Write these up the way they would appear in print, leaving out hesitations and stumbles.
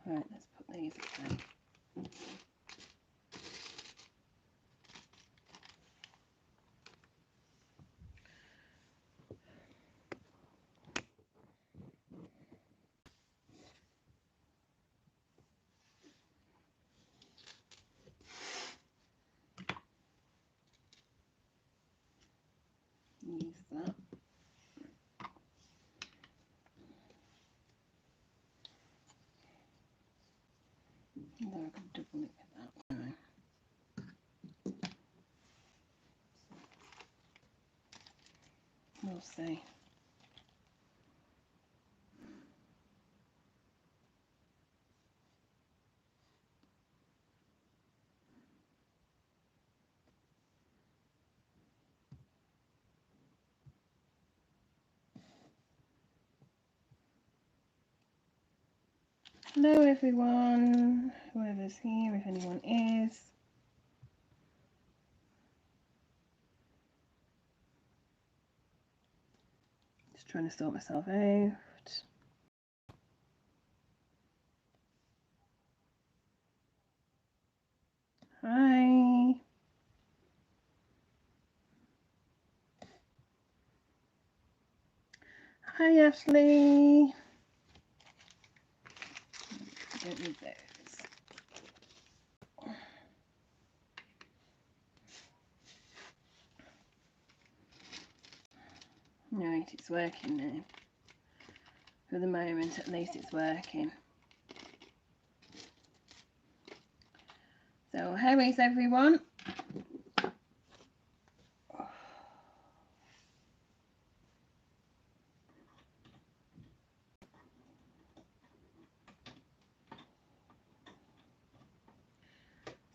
Right, let's put these away. Use that. Although I could double it with that. No. We'll see. Hello everyone, whoever's here, if anyone is. Just trying to sort myself out. Hi. Hi Ashley. Don't need those. Right, it's working now. For the moment, at least it's working. So, how is everyone?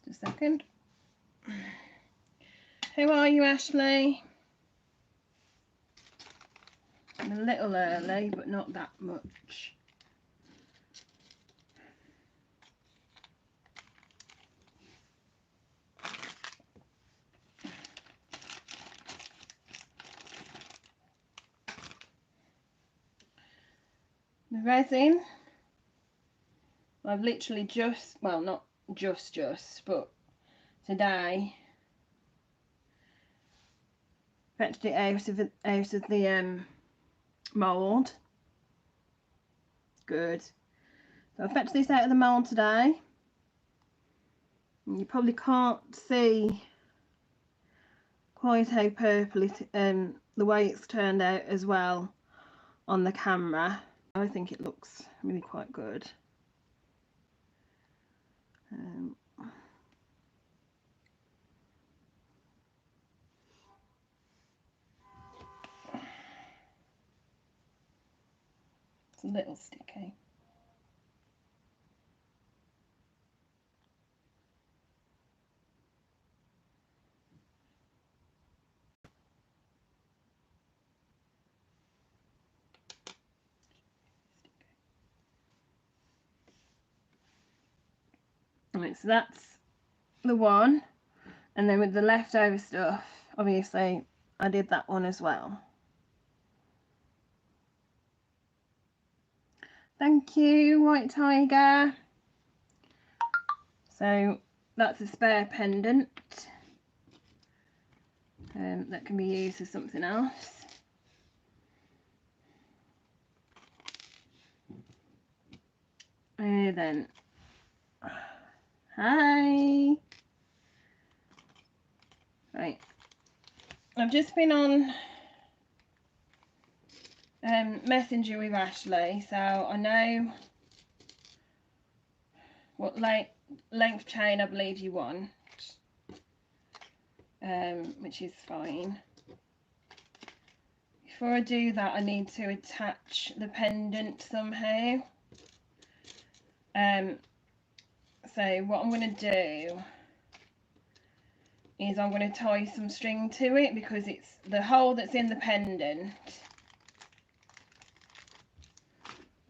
Just a second. How are you, Ashley? I'm a little early, but not that much. The resin, I've literally just, well, not just, but today fetched it out of the mould. Good. So I fetched this out of the mould today. And you probably can't see quite how purple it, the way it's turned out as well on the camera. I think it looks really quite good. It's a little sticky. Right, so that's the one, and then with the leftover stuff, obviously I did that one as well. Thank you, White Tiger. So that's a spare pendant that can be used for something else. And then, hi. Right, I've just been on Messenger with Ashley, so I know what length chain I believe you want, which is fine. Before I do that, I need to attach the pendant somehow. So what I'm going to do is I'm going to tie some string to it, because it's the hole that's in the pendant.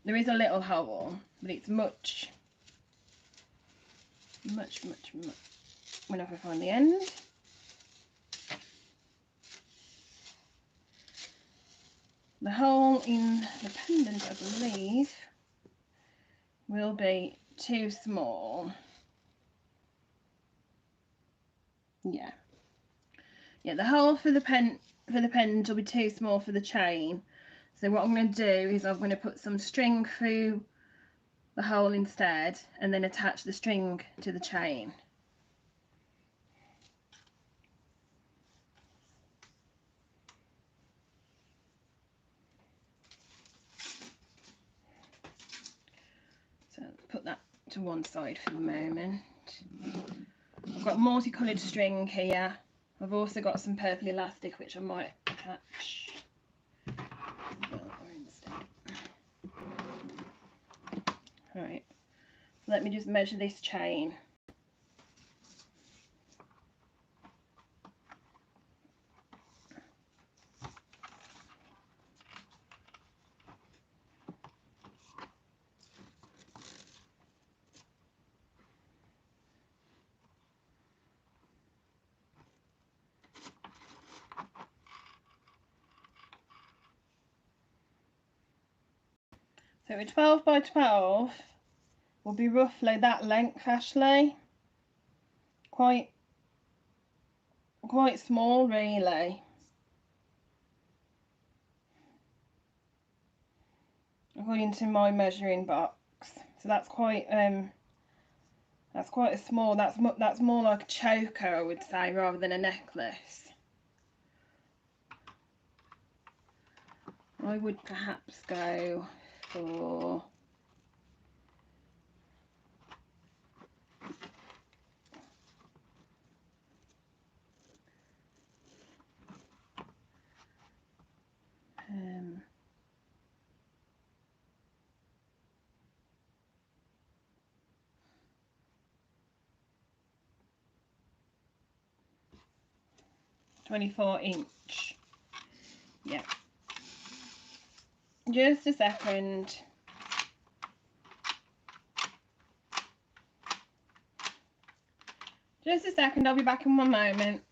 There is a little hole, but it's much when I can find the end. The hole in the pendant, I believe, will be too small. Yeah. Yeah, the hole for the pen will be too small for the chain. So what I'm going to do is I'm going to put some string through the hole instead and then attach the string to the chain. So put that to one side for the moment. I've got multicoloured string here. I've also got some purple elastic which I might attach. Right, let me just measure this chain. So a 12 by 12 will be roughly that length, Ashley. Quite small really. According to my measuring box. So that's quite a small, that's more like a choker, I would say, rather than a necklace. I would perhaps go for um, .24" Yeah. Just a second. Just a second, I'll be back in one moment.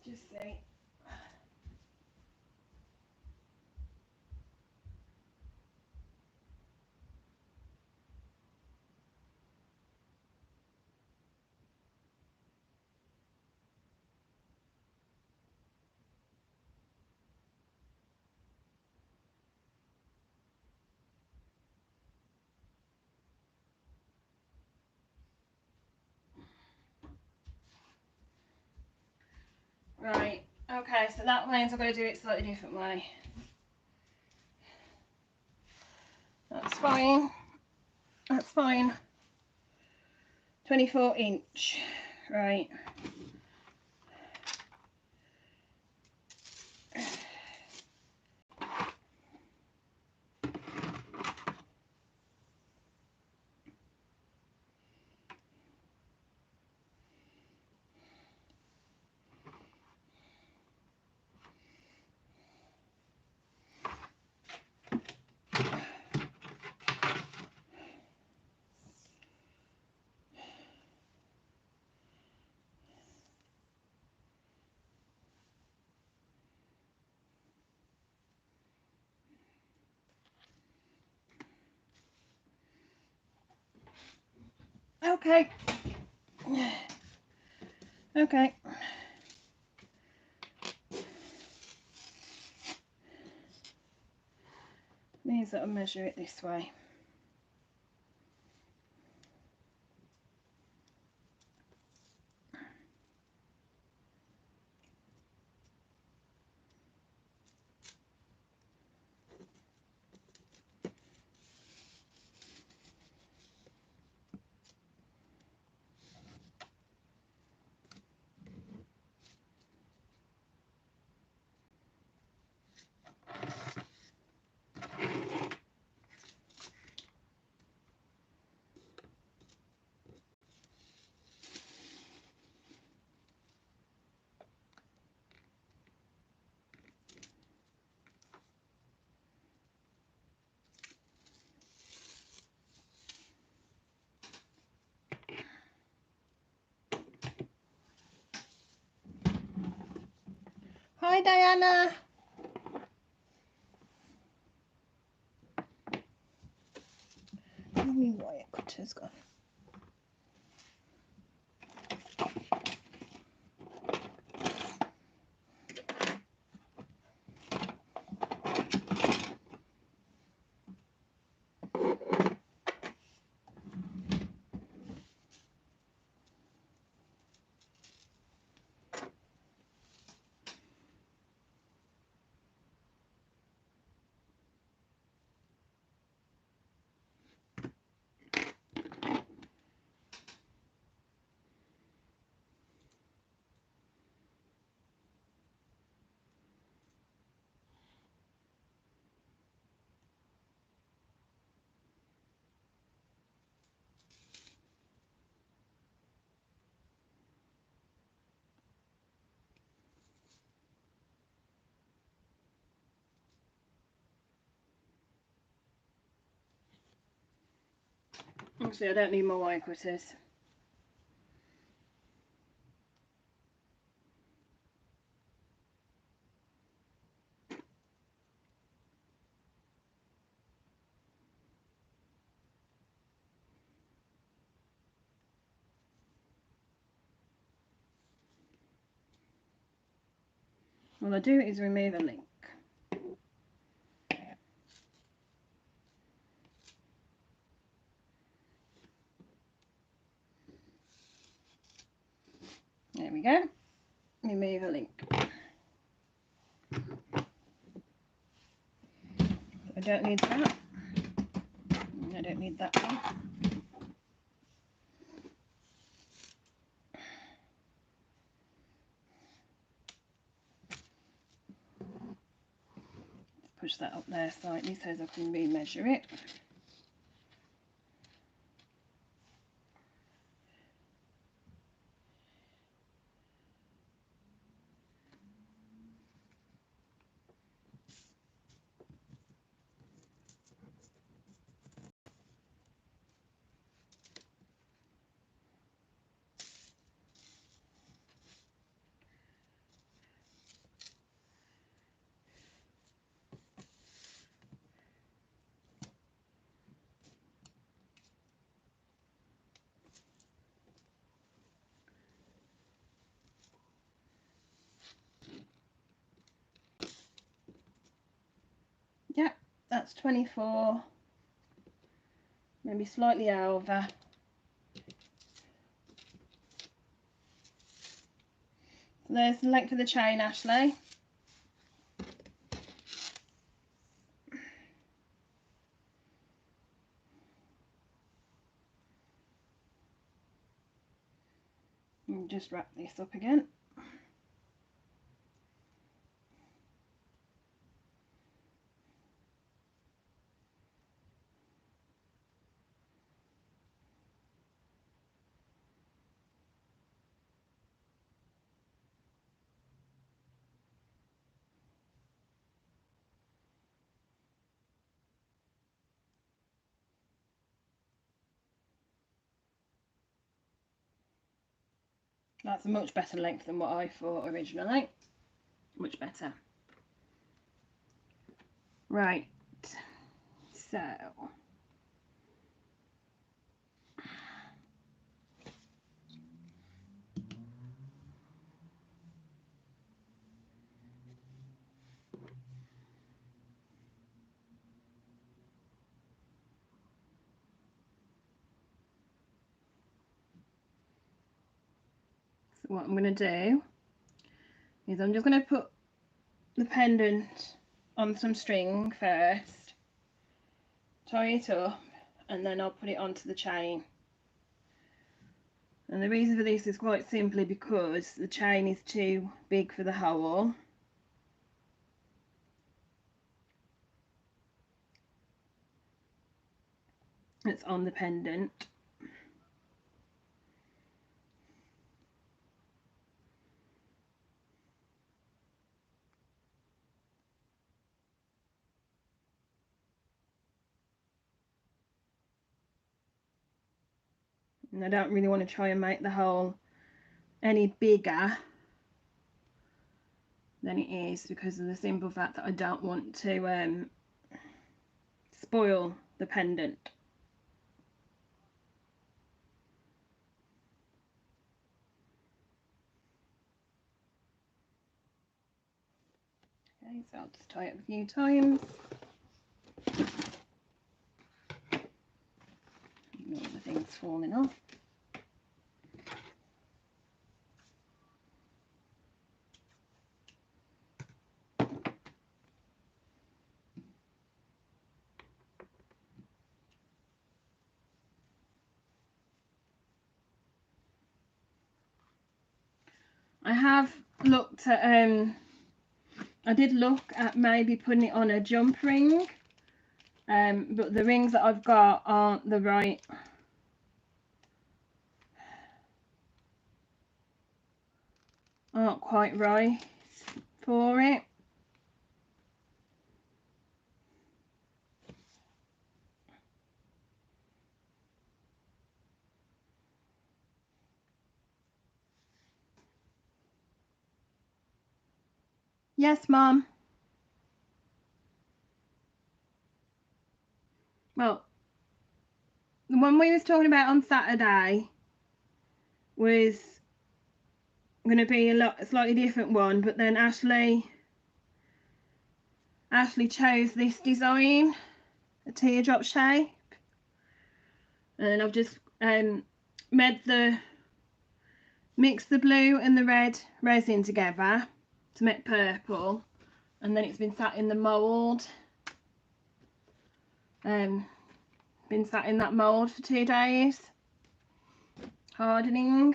Just see. Right, okay, so that means I've got to do it slightly different way. That's fine. That's fine. 24". Right. Okay. Okay. Means that I'll measure it this way. Hi Diana. Where's my wire cutter's gone? Obviously I don't need more wire cutters. All I do is remove a link. There we go. Remove a link. I don't need that. I don't need that one. Push that up there slightly so as I can remeasure it. Yeah, that's 24, maybe slightly over. There's the length of the chain, Ashley. And just wrap this up again. That's a much better length than what I thought originally. Much better. Right, so what I'm going to do is I'm just going to put the pendant on some string first, tie it up, and then I'll put it onto the chain. And the reason for this is quite simply because the chain is too big for the hole. It's on the pendant. And I don't really want to try and make the hole any bigger than it is, because of the simple fact that I don't want to spoil the pendant. Okay, so I'll just tie it a few times. All the things falling off. I have looked at I did look at maybe putting it on a jump ring, but the rings that I've got aren't quite right for it. Yes, Mum. Well, the one we was talking about on Saturday was going to be a slightly different one, but then Ashley chose this design, a teardrop shape, and I've just mixed the blue and the red resin together to make purple, and then it's been sat in the mould. Been sat in that mould for 2 days, hardening.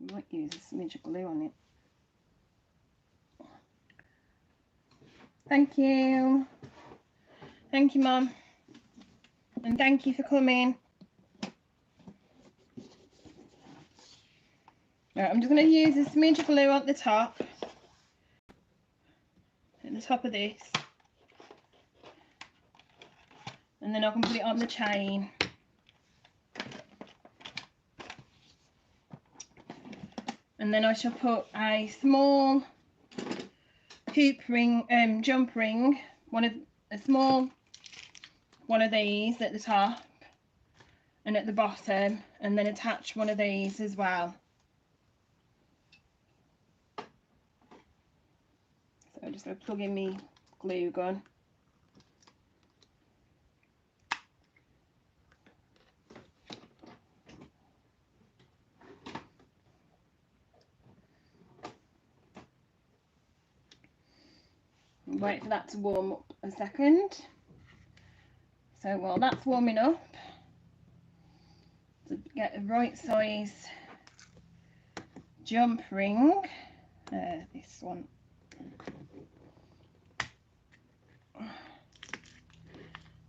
I might use a smidge of glue on it. Thank you. Thank you, Mum. And thank you for coming. Right, I'm just going to use a smidge of glue at the top of this, and then I can put it on the chain. And then I shall put a small hoop ring, jump ring, a small one of these at the top and at the bottom, and then attach one of these as well. So I'm just going to plug in my glue gun. Wait for that to warm up a second. So while that's warming up, to get the right size jump ring, this one,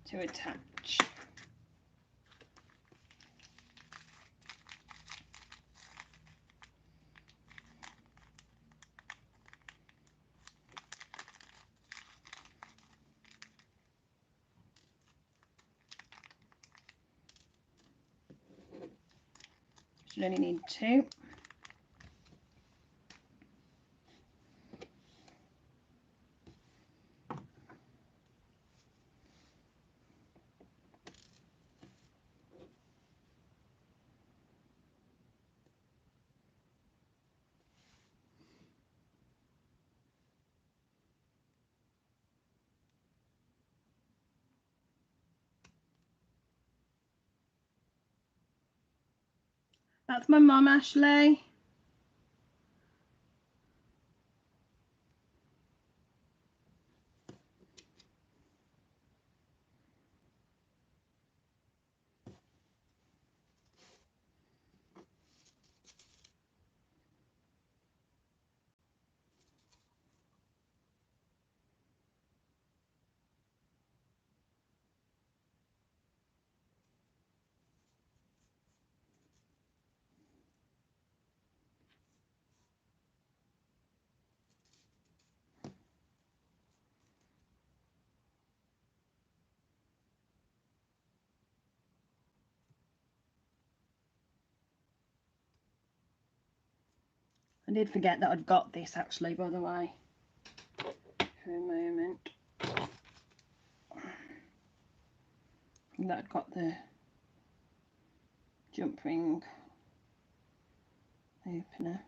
to attach. Should only need 2. That's my mum, Ashley. I did forget that I'd got this actually, by the way, for a moment. That I'd got the jump ring opener.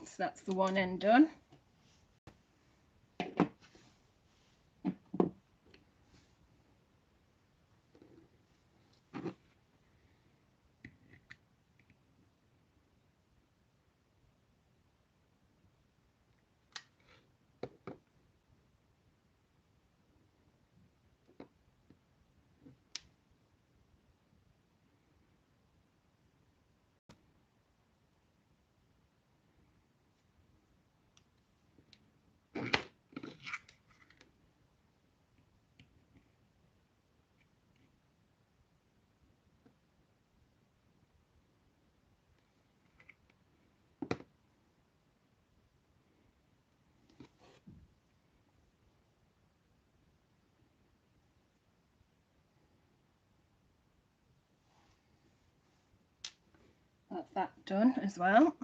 So that's the one end done. That's that done as well.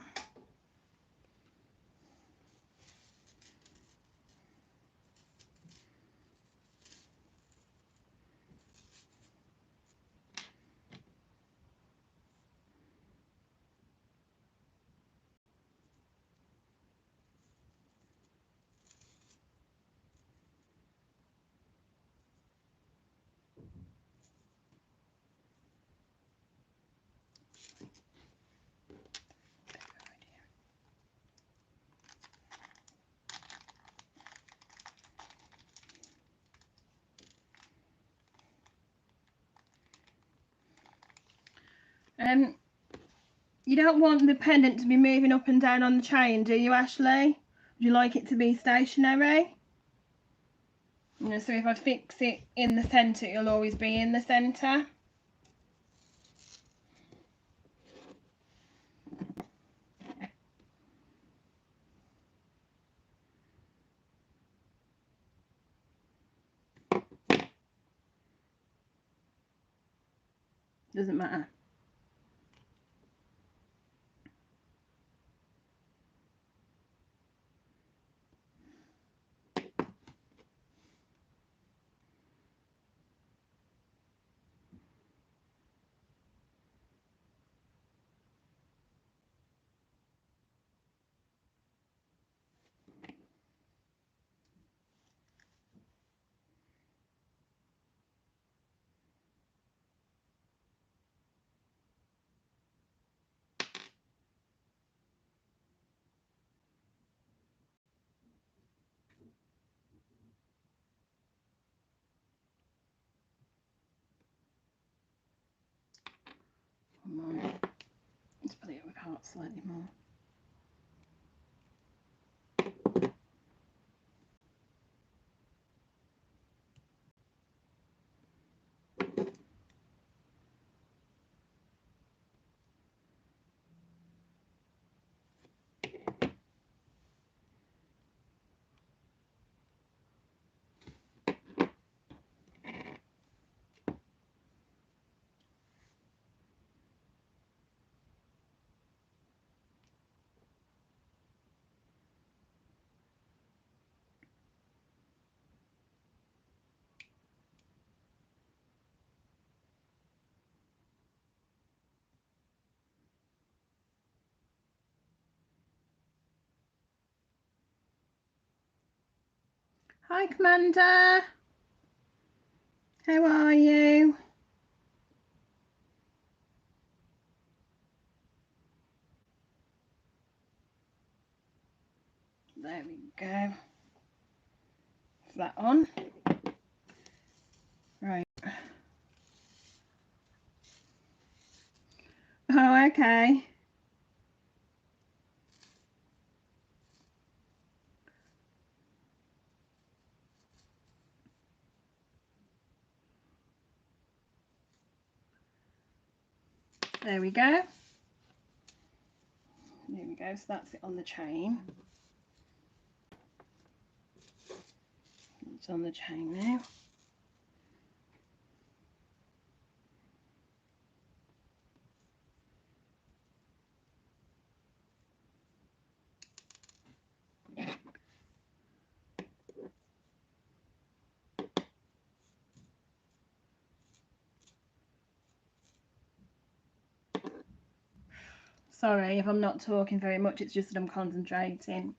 You don't want the pendant to be moving up and down on the chain, do you, Ashley? Would you like it to be stationary? So if I fix it in the centre, it'll always be in the centre. Doesn't matter. Come on. Let's put it apart slightly more. Hi, Commander. How are you? There we go. Is that on? okay? There we go. There we go, so that's it on the chain. It's on the chain now. Sorry if I'm not talking very much, it's just that I'm concentrating.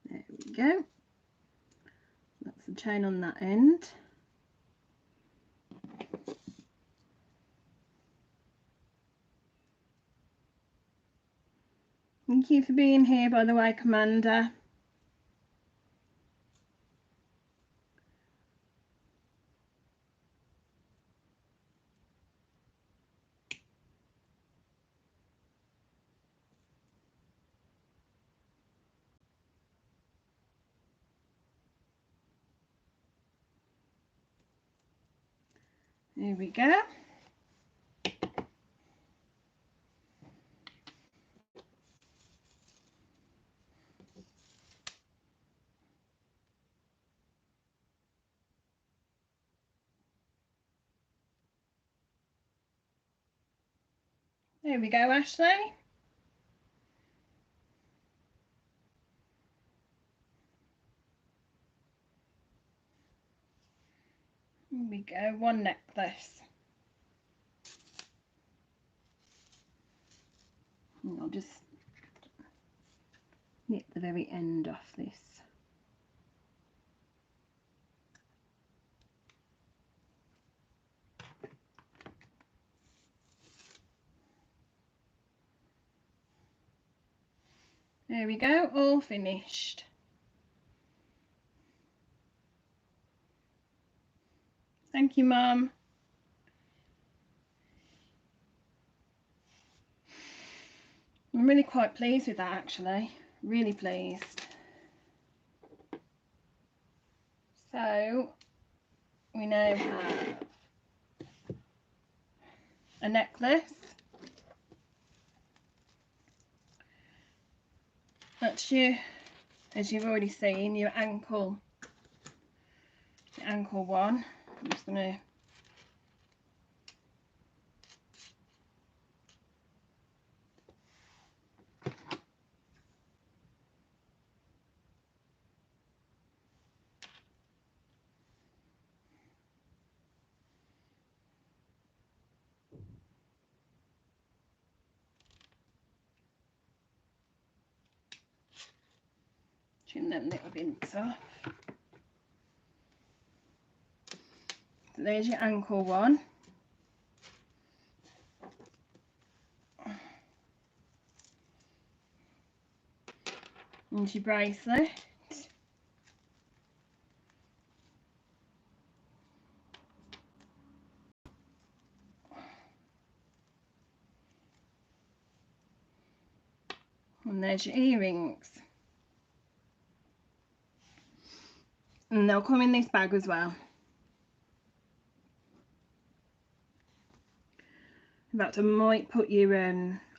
There we go. That's the chain on that end. Thank you for being here, by the way, Commander. There we go. There we go, Ashley. There we go, one necklace. And I'll just nip the very end off this. There we go, all finished. Thank you, Mum. I'm really quite pleased with that, actually. Really pleased. So, we now have a necklace. That's you, as you've already seen, your ankle one. I'm just going to trim them little bits off. So there's your ankle one. And your bracelet. And there's your earrings. And they'll come in this bag as well. In fact, I might put your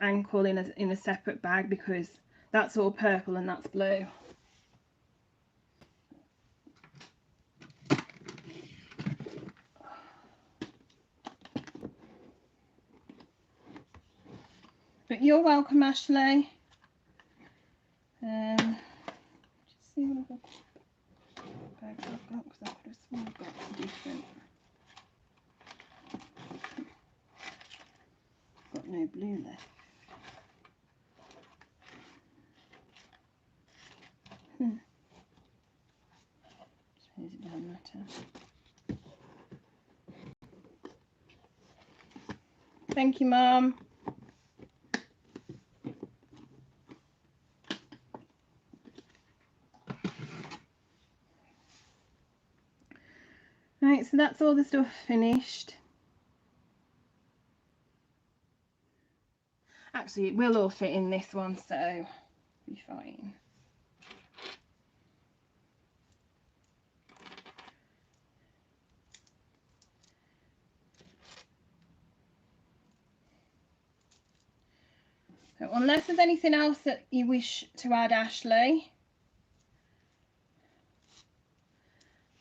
ankle in a separate bag because that's all purple and that's blue. But you're welcome, Ashley. Just see what bags I've got, because I could have sworn I've got different. Got no blue left. Suppose it doesn't matter. Thank you, Mum. Right, so that's all the stuff finished. Actually, it will all fit in this one, so be fine. So unless there's anything else that you wish to add, Ashley,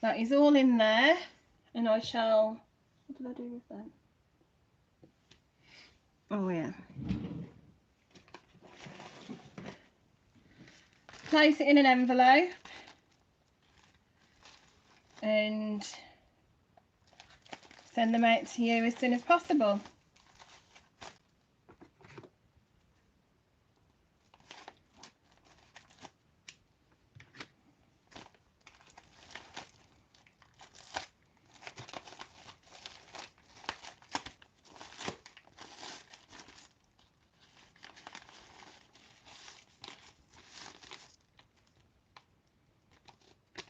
that is all in there, and I shall, what did I do with them? Oh yeah. Place it in an envelope and send them out to you as soon as possible.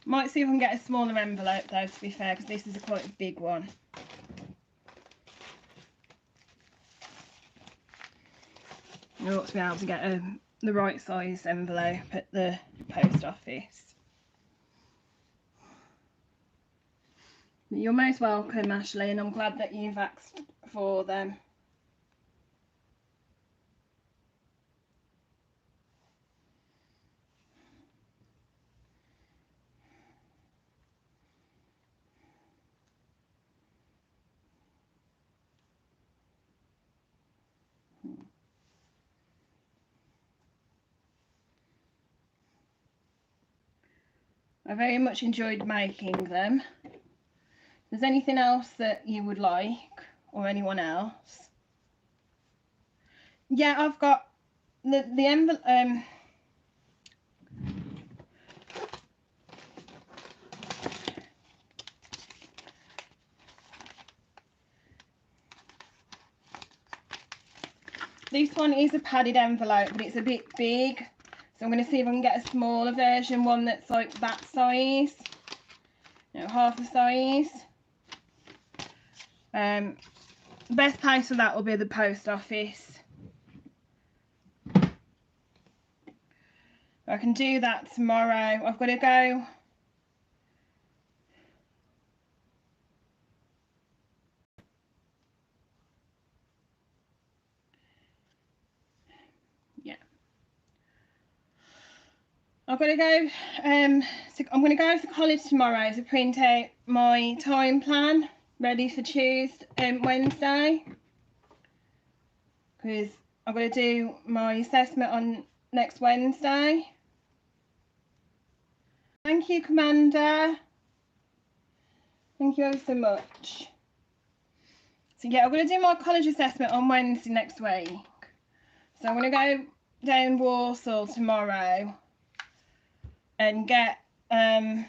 Might see if I can get a smaller envelope though, to be fair, because this is quite a big one. I ought to be able to get the right size envelope at the post office. You're most welcome, Ashley, and I'm glad that you've asked for them. I very much enjoyed making them. If there's anything else that you would like, or anyone else? Yeah, I've got the envelope. This one is a padded envelope, but it's a bit big. So I'm going to see if I can get a smaller version, one that's like that size. You know, half the size. The best place for that will be the post office. I can do that tomorrow. I've got to go. Yeah. I've got to go. So I'm going to go to college tomorrow to print out my time plan ready for Tuesday, Wednesday. Because I've got to do my assessment on next Wednesday. Thank you, Commander. Thank you ever so much. So yeah, I'm going to do my college assessment on Wednesday next week. So I'm going to go down Warsaw tomorrow and get my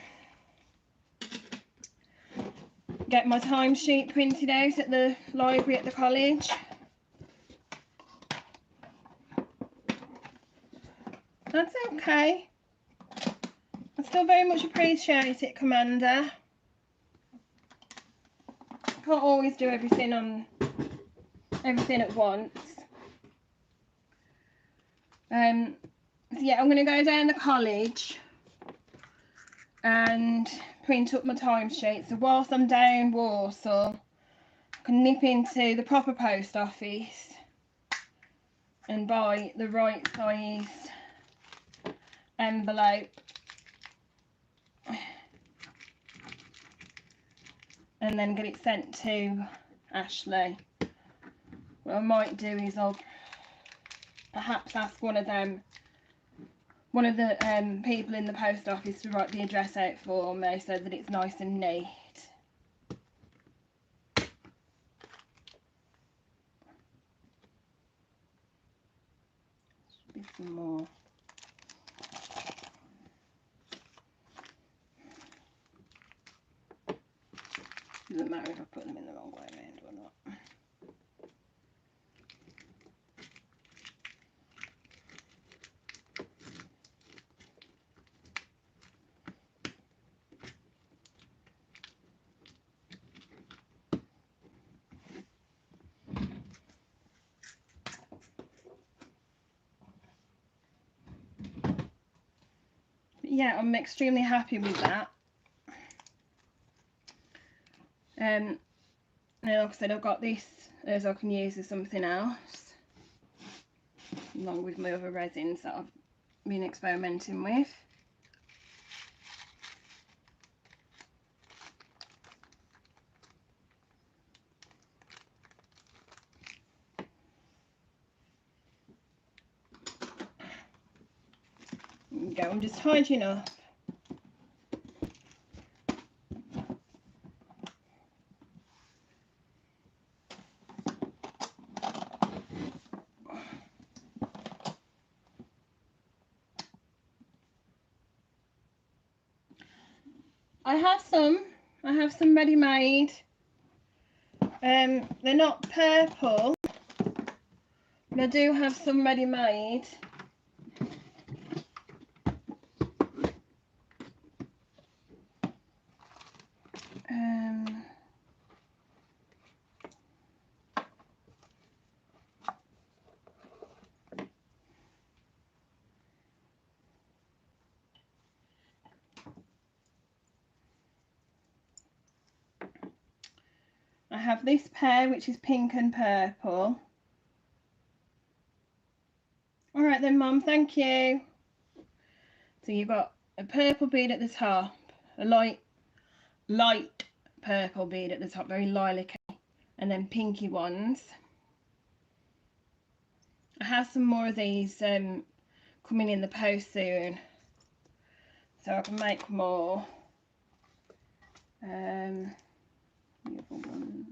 timesheet printed out at the library at the college. That's okay. I still very much appreciate it, Commander. Can't always do everything at once. So yeah, I'm going to go down to college and print up my timesheet. So whilst I'm down Warsaw, I can nip into the proper post office and buy the right size envelope. And then get it sent to Ashley. What I might do is I'll perhaps ask one of the people in the post office to write the address out for me so that it's nice and neat. Should be some more. Doesn't matter if I put them in the wrong way around or not. yeah, I'm extremely happy with that. And like I said, I've got this as I can use as something else, along with my other resins that I've been experimenting with. There we go, I'm just tidying up. I have some ready-made. They're not purple, but I do have some ready-made. I have this pair which is pink and purple. All right then, Mum, thank you. So you've got a purple bead at the top, a light purple bead at the top, very lilac, and then pinky ones. I have some more of these coming in the post soon, so I can make more. The other ones.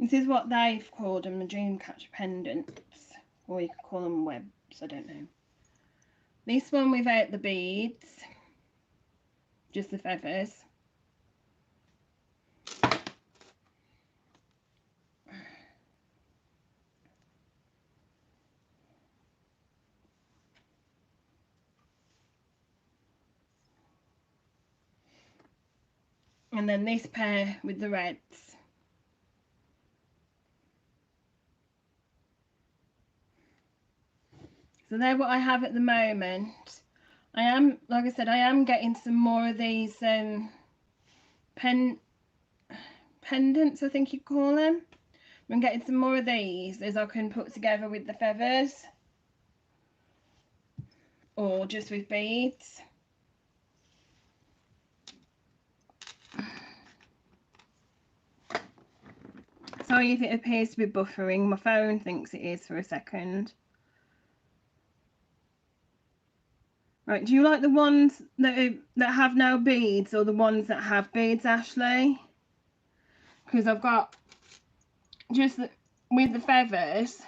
This is what they've called them, the Dreamcatcher pendants, or you could call them webs, I don't know. This one without the beads, just the feathers. And then this pair with the reds. So they're what I have at the moment. I am, like I said, I am getting some more of these pendants, I think you call them. I'm getting some more of these as I can put together with the feathers, or just with beads. Sorry if it appears to be buffering, my phone thinks it is for a second. Right, do you like the ones that have no beads, or the ones that have beads, Ashley? Because I've got just with the feathers,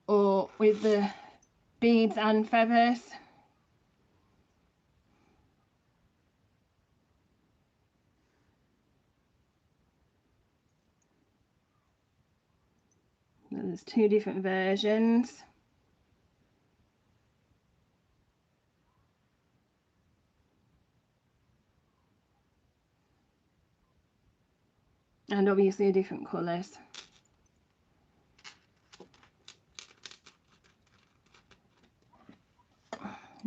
or with the beads and feathers. There's two different versions. And obviously different colours.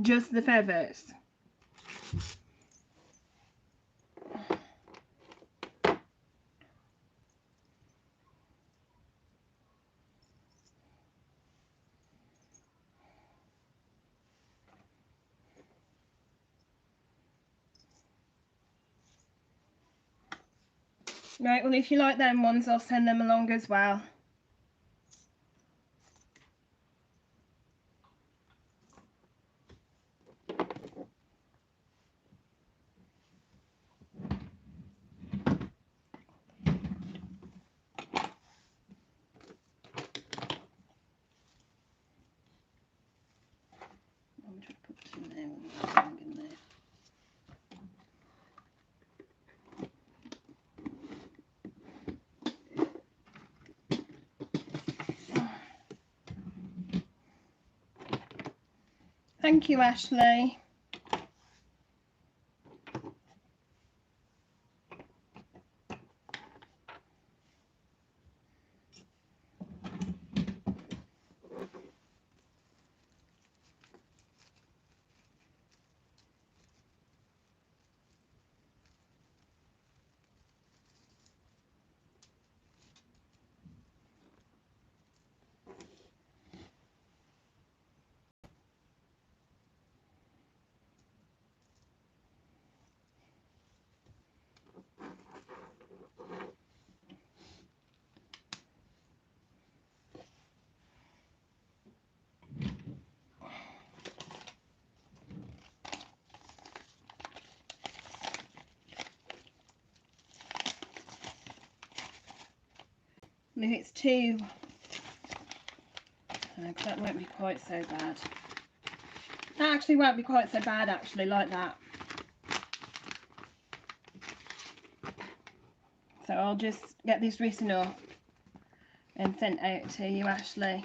Just the feathers. Right, well if you like them ones, I'll send them along as well. I'll just put some there and in there. Thank you, Ashley. And if it's too, that won't be quite so bad. That actually won't be quite so bad, actually, like that. So I'll just get this written up and sent out to you, Ashley.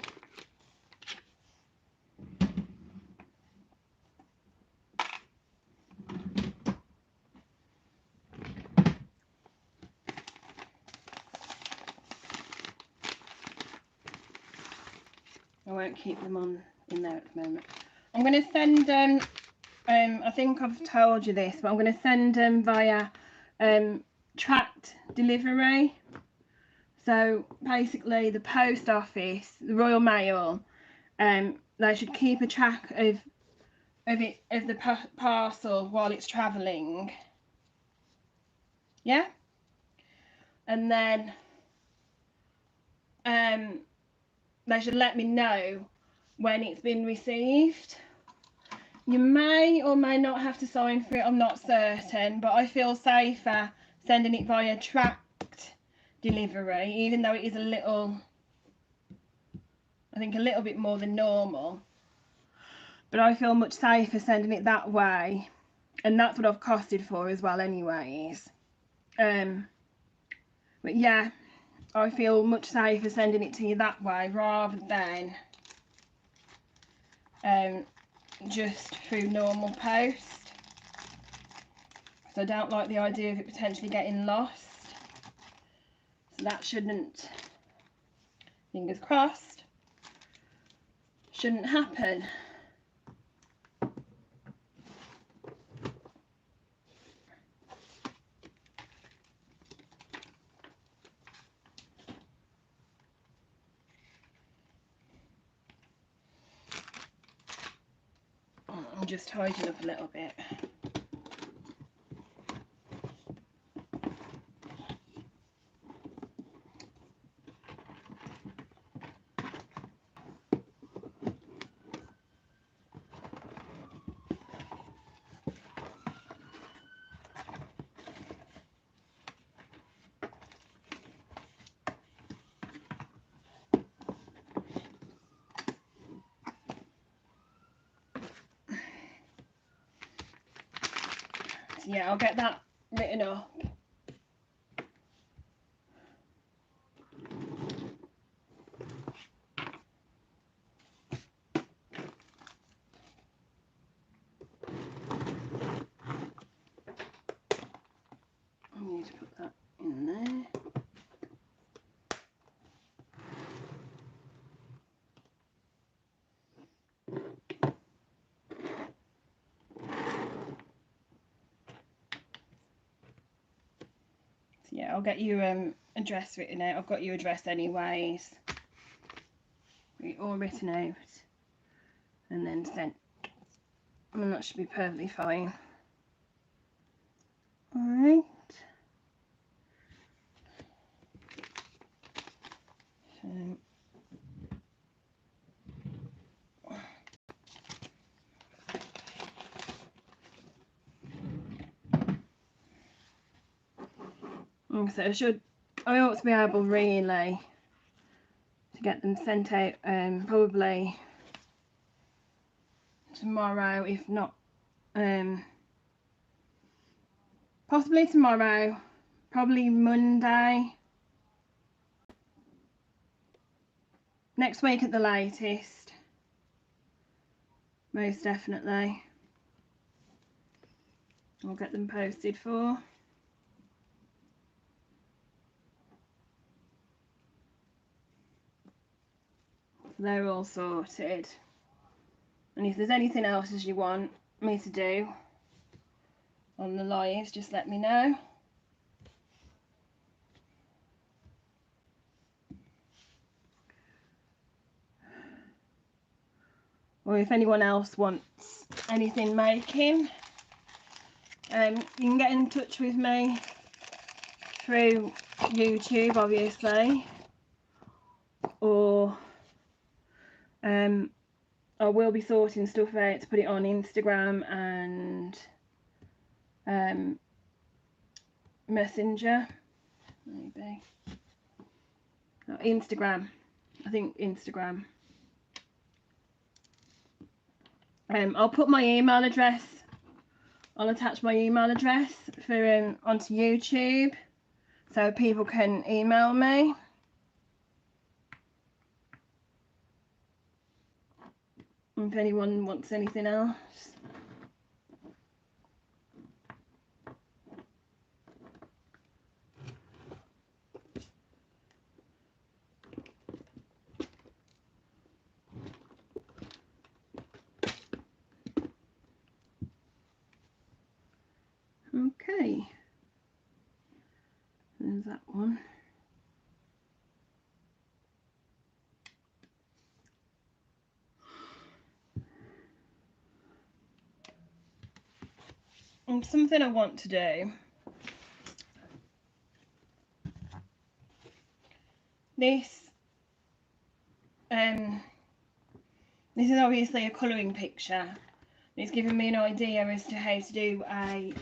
I won't keep them on in there at the moment. I'm going to send I think I've told you this, but I'm going to send them via tracked delivery. So basically, the post office, the Royal Mail, they should keep a track of the parcel while it's travelling. Yeah, and then they should let me know when it's been received. You may or may not have to sign for it, I'm not certain, but I feel safer sending it via tracked delivery, even though it is a little, I think a little bit more than normal. But I feel much safer sending it that way, and that's what I've costed for as well anyways. But yeah, I feel much safer sending it to you that way rather than just through normal post. So I don't like the idea of it potentially getting lost. So that shouldn't, fingers crossed, shouldn't happen. I'm just tidying up a little bit. So yeah, I'll get that written up. I need to put that in there. So yeah, I'll get you address written out. I've got your address anyways. All written out and then sent. And that should be perfectly fine. Alright. So I ought to be able really to get them sent out probably tomorrow, if not possibly tomorrow, probably Monday, next week at the latest. most definitely. I'll get them posted for. They're all sorted. And if there's anything else as you want me to do on the lives, just let me know. Or if anyone else wants anything making, you can get in touch with me through YouTube, obviously, or I will be sorting stuff out to put it on Instagram and Messenger, maybe. No, Instagram, I think Instagram. I'll put my email address, I'll attach my email address for onto YouTube so people can email me. If anyone wants anything else. Okay, there's that one. And something I want to do, this is obviously a colouring picture. It's given me an idea as to how to do a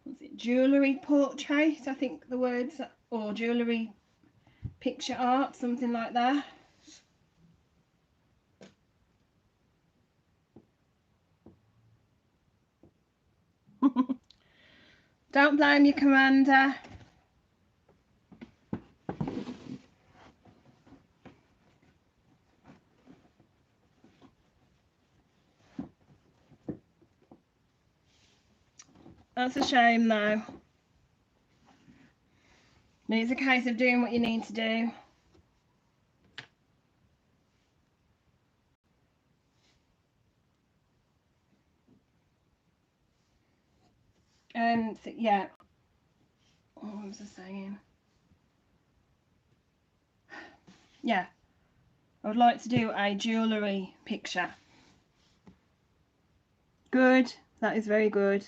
what's it, jewellery portrait, I think the words, or jewellery picture art, something like that. Don't blame your commander. That's a shame though. But it's a case of doing what you need to do. So yeah, what was I saying? Yeah, I would like to do a jewellery picture. Good, that is very good.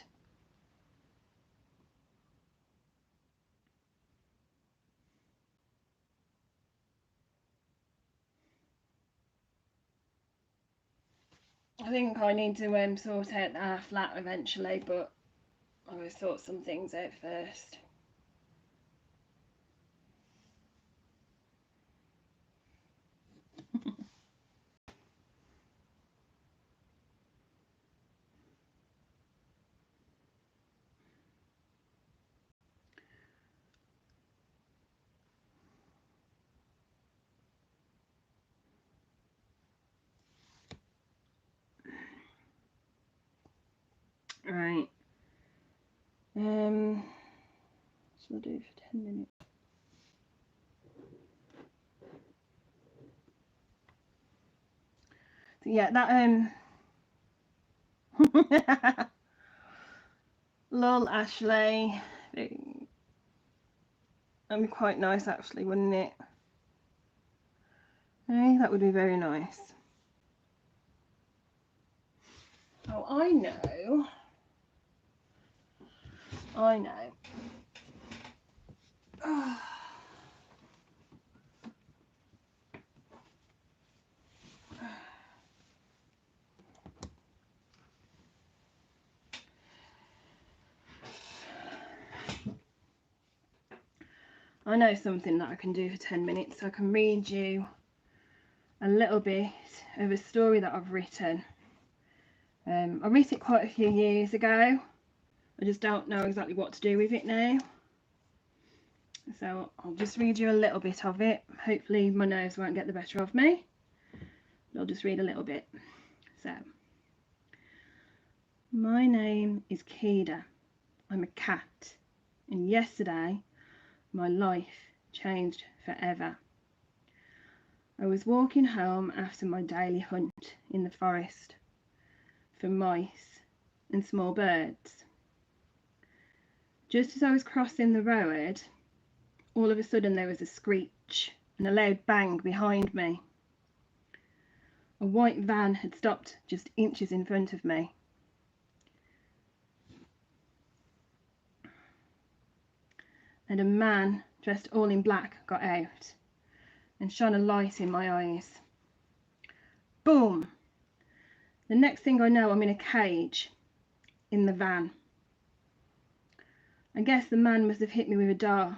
I think I need to sort out our flat eventually, but I'm going to sort some things out first. Right. What shall I do for 10 minutes? So yeah, that lol, Ashley. That'd be quite nice actually, wouldn't it? Hey, that would be very nice. Oh, I know. I know. I know something that I can do for 10 minutes. I can read you a little bit of a story that I've written. I wrote it quite a few years ago. I just don't know exactly what to do with it now. So I'll just read you a little bit of it. Hopefully my nose won't get the better of me. I'll just read a little bit. So, my name is Kida. I'm a cat, and yesterday my life changed forever. I was walking home after my daily hunt in the forest for mice and small birds. Just as I was crossing the road, all of a sudden there was a screech and a loud bang behind me. A white van had stopped just inches in front of me. And a man dressed all in black got out and shone a light in my eyes. Boom! The next thing I know, I'm in a cage in the van. I guess the man must have hit me with a dart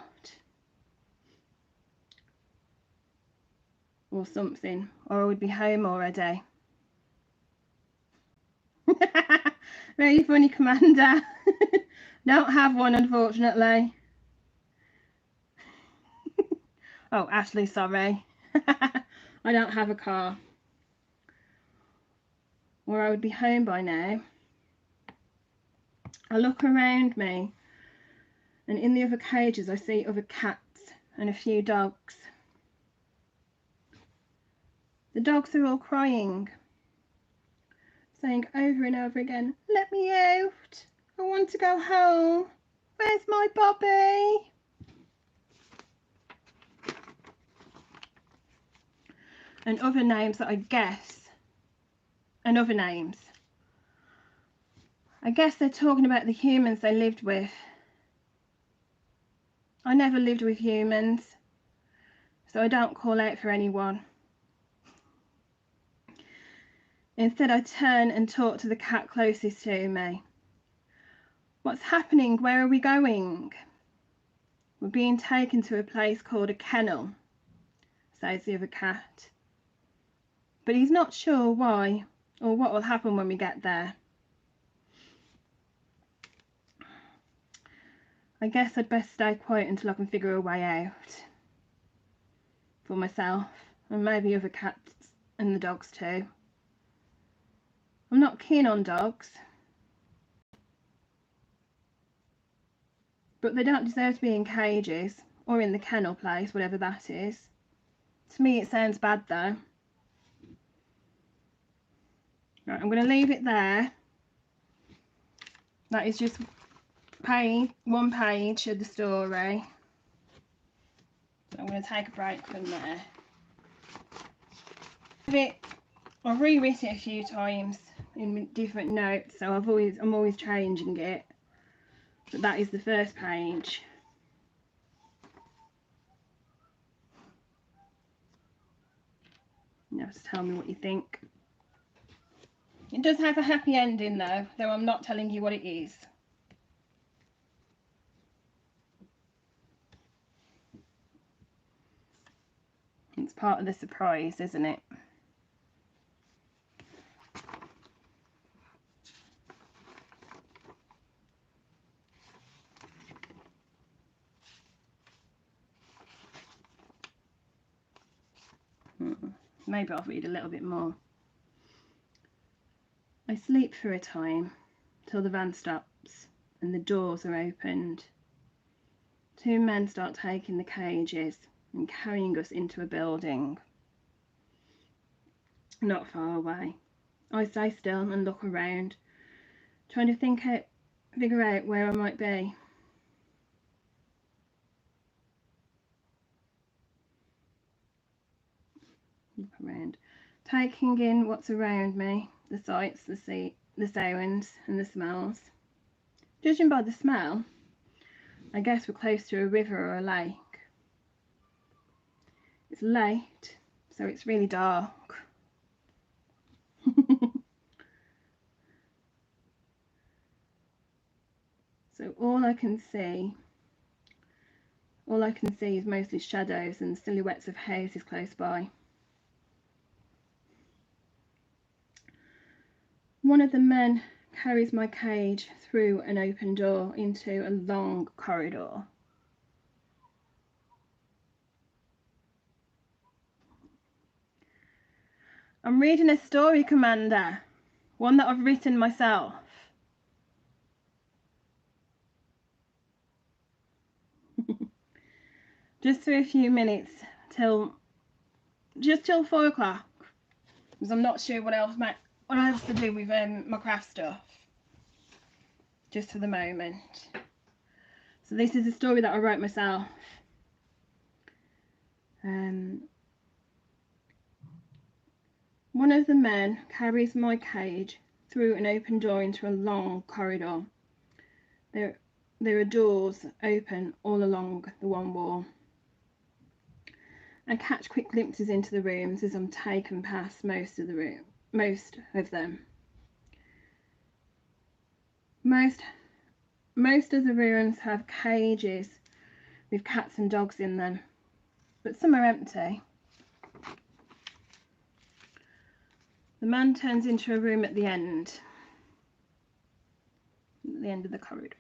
or something, or I would be home already. Very funny, Commander. Don't have one, unfortunately. Oh, Ashley, sorry. I don't have a car. Or I would be home by now. I look around me, and in the other cages I see other cats and a few dogs. The dogs are all crying, saying over and over again, "Let me out, I want to go home, where's my Bobby?" And other names that I guess, and other names. I guess they're talking about the humans they lived with. I never lived with humans, so I don't call out for anyone. Instead, I turn and talk to the cat closest to me. "What's happening? Where are we going?" "We're being taken to a place called a kennel," says the other cat. But he's not sure why or what will happen when we get there. I guess I'd best stay quiet until I can figure a way out for myself and maybe other cats and the dogs too. I'm not keen on dogs, but they don't deserve to be in cages or in the kennel place, whatever that is. To me it sounds bad though. Right, I'm going to leave it there. That is just one page of the story. So I'm going to take a break from there. I've rewritten it a few times in different notes, so I'm always changing it. But that is the first page. Now just tell me what you think. It does have a happy ending though I'm not telling you what it is. It's part of the surprise, isn't it? Maybe I'll read a little bit more. I sleep for a time till the van stops and the doors are opened. Two men start taking the cages and carrying us into a building not far away. I stay still and look around, trying to figure out where I might be. Look around, taking in what's around me, the sights, the sounds and the smells. Judging by the smell, I guess we're close to a river or a lake. It's late, so it's really dark. So all I can see is mostly shadows and silhouettes of houses close by. One of the men carries my cage through an open door into a long corridor. I'm reading a story, Commander. One that I've written myself. Just for a few minutes just till 4 o'clock. Because I'm not sure what else to do with my craft stuff. Just for the moment. So this is a story that I wrote myself. One of the men carries my cage through an open door into a long corridor. There are doors open all along the one wall. I catch quick glimpses into the rooms as I'm taken past most of them. Most of the rooms have cages with cats and dogs in them, but some are empty. The man turns into a room at the end of the corridor.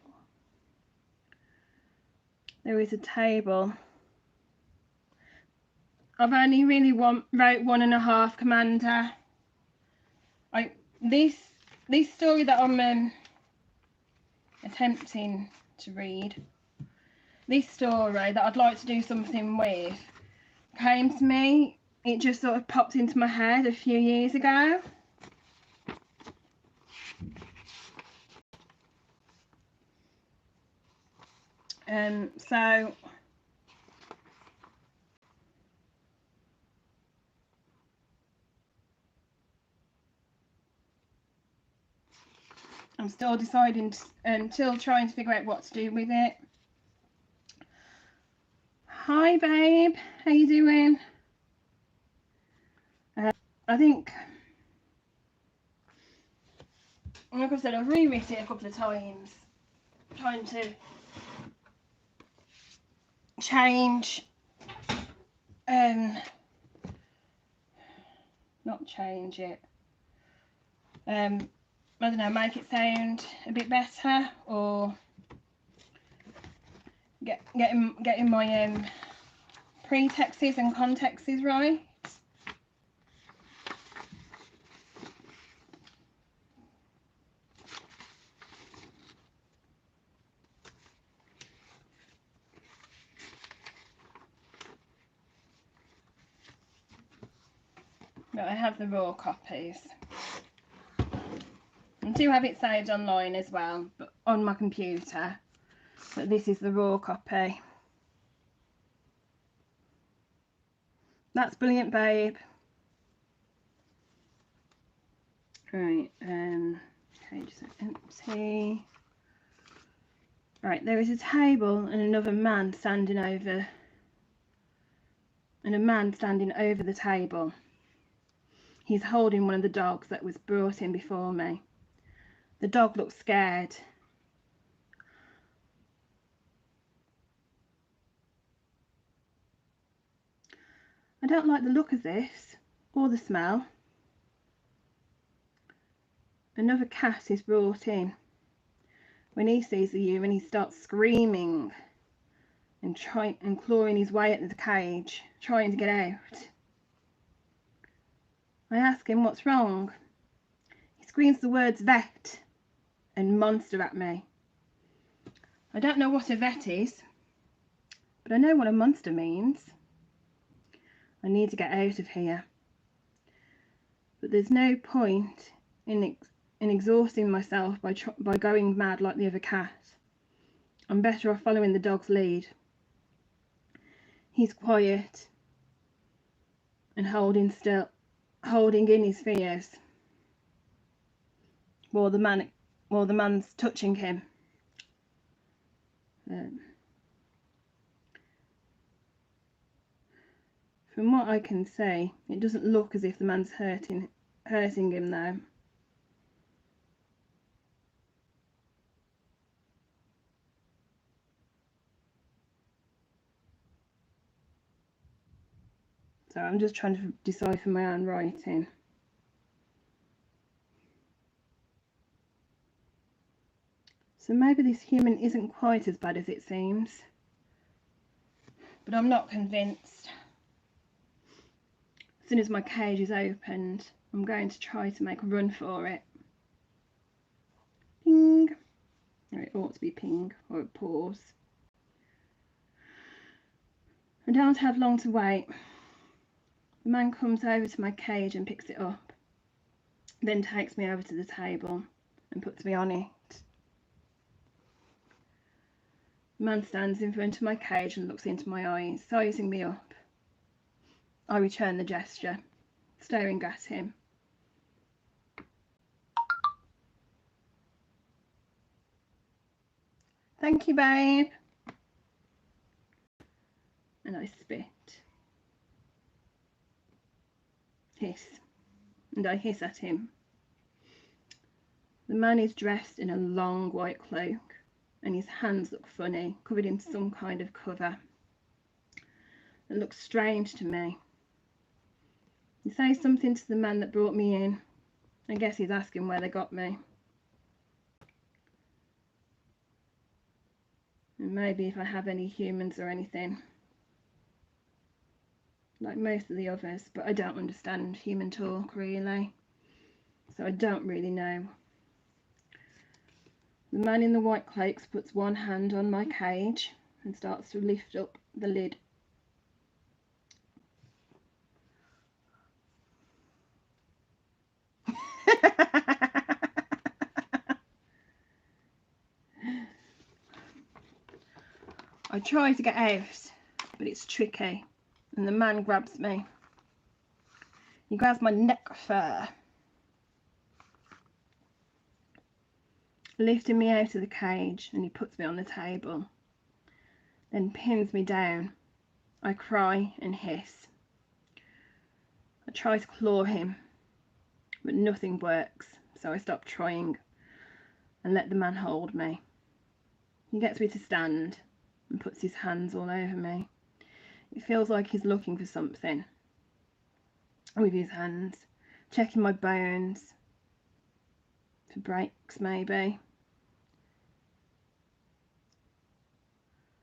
There is a table. I've only really wrote 1.5, Commander. This story that I'm attempting to read, this story that I'd like to do something with, came to me. It just sort of popped into my head a few years ago. So I'm still deciding, still trying to figure out what to do with it. Hi babe, how you doing? I think, like I said, I've rewritten it a couple of times, trying to change, not change it, I don't know, make it sound a bit better, or getting my pretexts and contexts right. But I have the raw copies. I do have it saved online as well, but on my computer. But this is the raw copy. That's brilliant, babe. Right, cages are empty. Right, there is a table and another man standing over, the table. He's holding one of the dogs that was brought in before me. The dog looks scared. I don't like the look of this, or the smell. Another cat is brought in. When he sees the human, he starts screaming and clawing his way at the cage, trying to get out. I ask him what's wrong. He screams the words vet and monster at me. I don't know what a vet is, but I know what a monster means. I need to get out of here. But there's no point in exhausting myself by going mad like the other cat. I'm better off following the dog's lead. He's quiet and holding in his fears, while the man's touching him. From what I can see, it doesn't look as if the man's hurting him though. So I'm just trying to decipher my own writing. So maybe this human isn't quite as bad as it seems, but I'm not convinced. As soon as my cage is opened, I'm going to try to make a run for it. Ping. Or it ought to be ping, or a pause. I don't have long to wait. The man comes over to my cage and picks it up, then takes me over to the table and puts me on it. The man stands in front of my cage and looks into my eyes, sizing me up. I return the gesture, staring at him. Thank you, babe. And I spit. Hiss. And I hiss at him. The man is dressed in a long white cloak, and his hands look funny, covered in some kind of cover. It looks strange to me. He says something to the man that brought me in. I guess he's asking where they got me. And maybe if I have any humans or anything. Like most of the others, but I don't understand human talk really. So I don't really know. The man in the white cloaks puts one hand on my cage and starts to lift up the lid. I try to get out, but it's tricky, and the man grabs me. He grabs my neck fur, lifting me out of the cage, and he puts me on the table, then pins me down. I cry and hiss. I try to claw him, but nothing works, so I stop trying and let the man hold me. He gets me to stand and puts his hands all over me. It feels like he's looking for something with his hands, checking my bones for breaks maybe.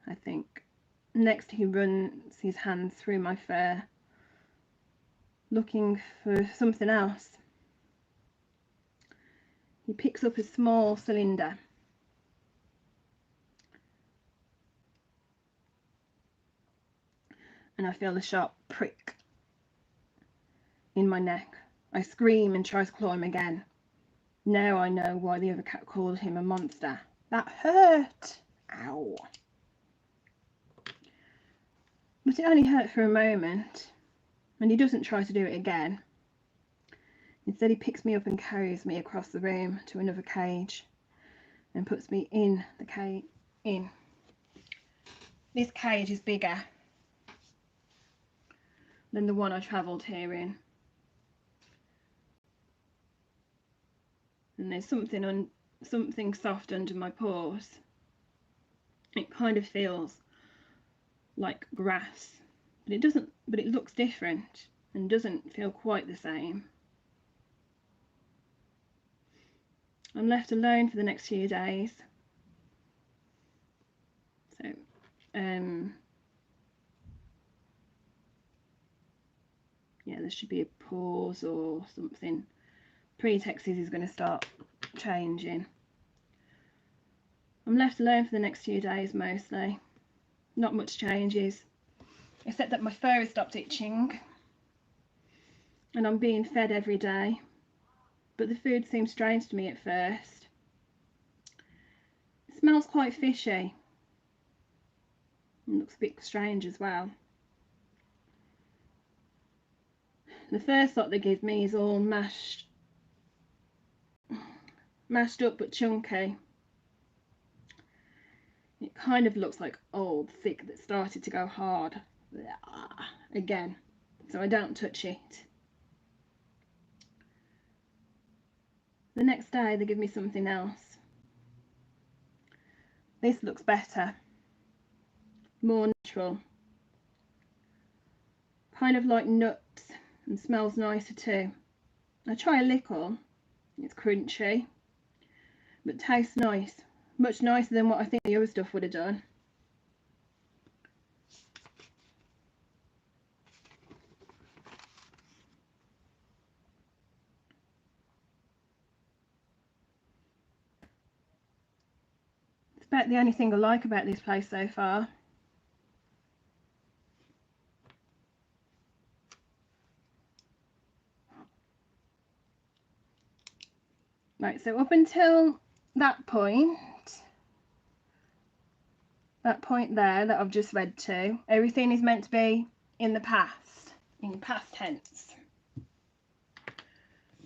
I think. Next he runs his hands through my fur, looking for something else. He picks up a small cylinder. And I feel a sharp prick in my neck. I scream and try to claw him again. Now I know why the other cat called him a monster. That hurt! Ow! But it only hurt for a moment, and he doesn't try to do it again. Instead he picks me up and carries me across the room to another cage and puts me in the cage. This cage is bigger than the one I travelled here in. And there's something soft under my paws. It kind of feels like grass, but it looks different and doesn't feel quite the same. I'm left alone for the next few days. So yeah, there should be a pause or something. Pretext is going to start changing. I'm left alone for the next few days mostly. Not much changes, except that my fur has stopped itching and I'm being fed every day. But the food seems strange to me at first. It smells quite fishy. It looks a bit strange as well. The first lot they give me is all mashed up but chunky. It kind of looks like old thick that started to go hard again, so I don't touch it. The next day they give me something else. This looks better, more natural, kind of like nuts, and smells nicer too. I try a little. It's crunchy, but tastes nice. Much nicer than what I think the other stuff would have done. about the only thing I like about this place so far. Right, so up until that point there that I've just read to, everything is meant to be in the past, in past tense.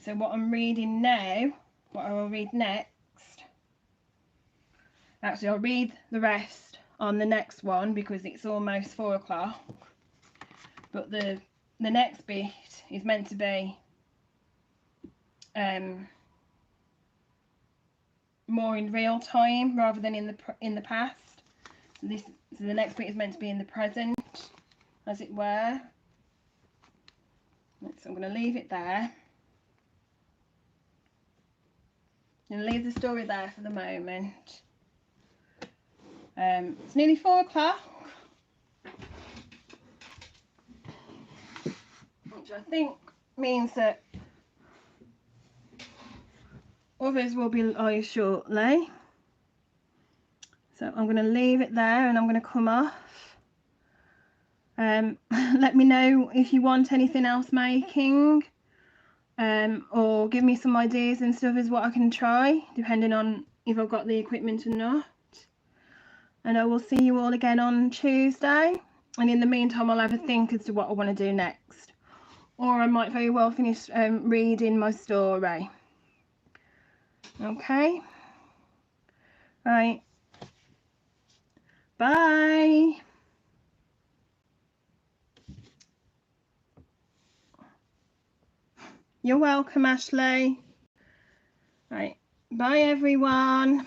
So what I'm reading now, what I will read next, actually I'll read the rest on the next one because it's almost 4 o'clock, but the next bit is meant to be more in real time rather than in the past. So the next bit is meant to be in the present, as it were. So I'm going to leave it there. I'm going to leave the story there for the moment. It's nearly 4 o'clock, which I think means that others will be live shortly. So I'm going to leave it there and I'm going to come off. Let me know if you want anything else making, or give me some ideas and stuff as what I can try, depending on if I've got the equipment or not. And I will see you all again on Tuesday. And in the meantime, I'll have a think as to what I want to do next. Or I might very well finish reading my story. Okay? Right. Bye. You're welcome, Ashley. Right. Bye, everyone.